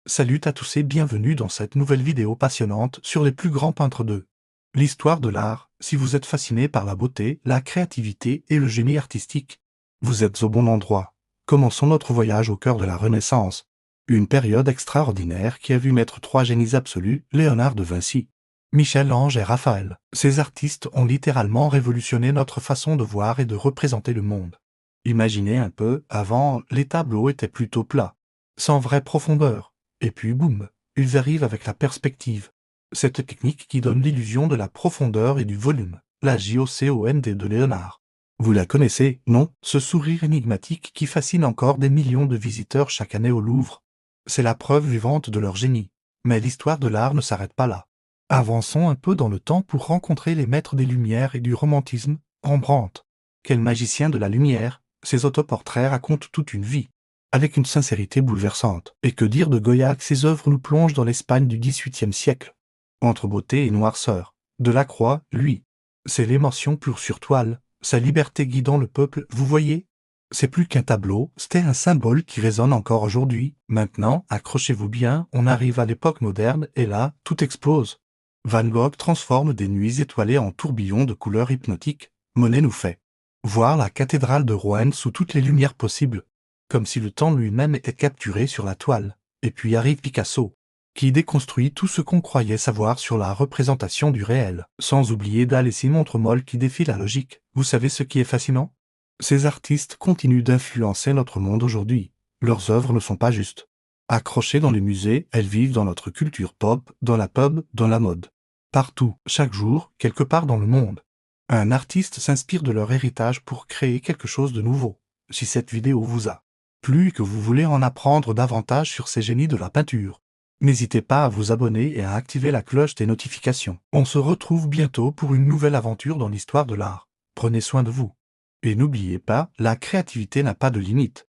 Salut à tous et bienvenue dans cette nouvelle vidéo passionnante sur les plus grands peintres de l'histoire de l'art. Si vous êtes fasciné par la beauté, la créativité et le génie artistique, vous êtes au bon endroit. Commençons notre voyage au cœur de la Renaissance. Une période extraordinaire qui a vu naître trois génies absolus, Léonard de Vinci, Michel-Ange et Raphaël. Ces artistes ont littéralement révolutionné notre façon de voir et de représenter le monde. Imaginez un peu, avant, les tableaux étaient plutôt plats, sans vraie profondeur. Et puis boum, ils arrivent avec la perspective. Cette technique qui donne l'illusion de la profondeur et du volume, la JOCOND de Léonard. Vous la connaissez, non? Ce sourire énigmatique qui fascine encore des millions de visiteurs chaque année au Louvre. C'est la preuve vivante de leur génie. Mais l'histoire de l'art ne s'arrête pas là. Avançons un peu dans le temps pour rencontrer les maîtres des Lumières et du romantisme, Rembrandt. Quel magicien de la lumière, ses autoportraits racontent toute une vie, avec une sincérité bouleversante. Et que dire de Goya, ses œuvres nous plongent dans l'Espagne du XVIIIe siècle. Entre beauté et noirceur, Delacroix, lui, c'est l'émotion pure sur toile, sa liberté guidant le peuple, vous voyez? C'est plus qu'un tableau, c'était un symbole qui résonne encore aujourd'hui. Maintenant, accrochez-vous bien, on arrive à l'époque moderne et là, tout explose. Van Gogh transforme des nuits étoilées en tourbillons de couleurs hypnotiques. Monet nous fait voir la cathédrale de Rouen sous toutes les lumières possibles, comme si le temps lui-même était capturé sur la toile. Et puis arrive Picasso, qui déconstruit tout ce qu'on croyait savoir sur la représentation du réel, sans oublier Dalle et Simon Tromol qui défient la logique. Vous savez ce qui est fascinant? Ces artistes continuent d'influencer notre monde aujourd'hui. Leurs œuvres ne sont pas juste accrochées dans les musées, elles vivent dans notre culture pop, dans la pub, dans la mode. Partout, chaque jour, quelque part dans le monde. Un artiste s'inspire de leur héritage pour créer quelque chose de nouveau. Si cette vidéo vous a plu et que vous voulez en apprendre davantage sur ces génies de la peinture, n'hésitez pas à vous abonner et à activer la cloche des notifications. On se retrouve bientôt pour une nouvelle aventure dans l'histoire de l'art. Prenez soin de vous. Et n'oubliez pas, la créativité n'a pas de limite.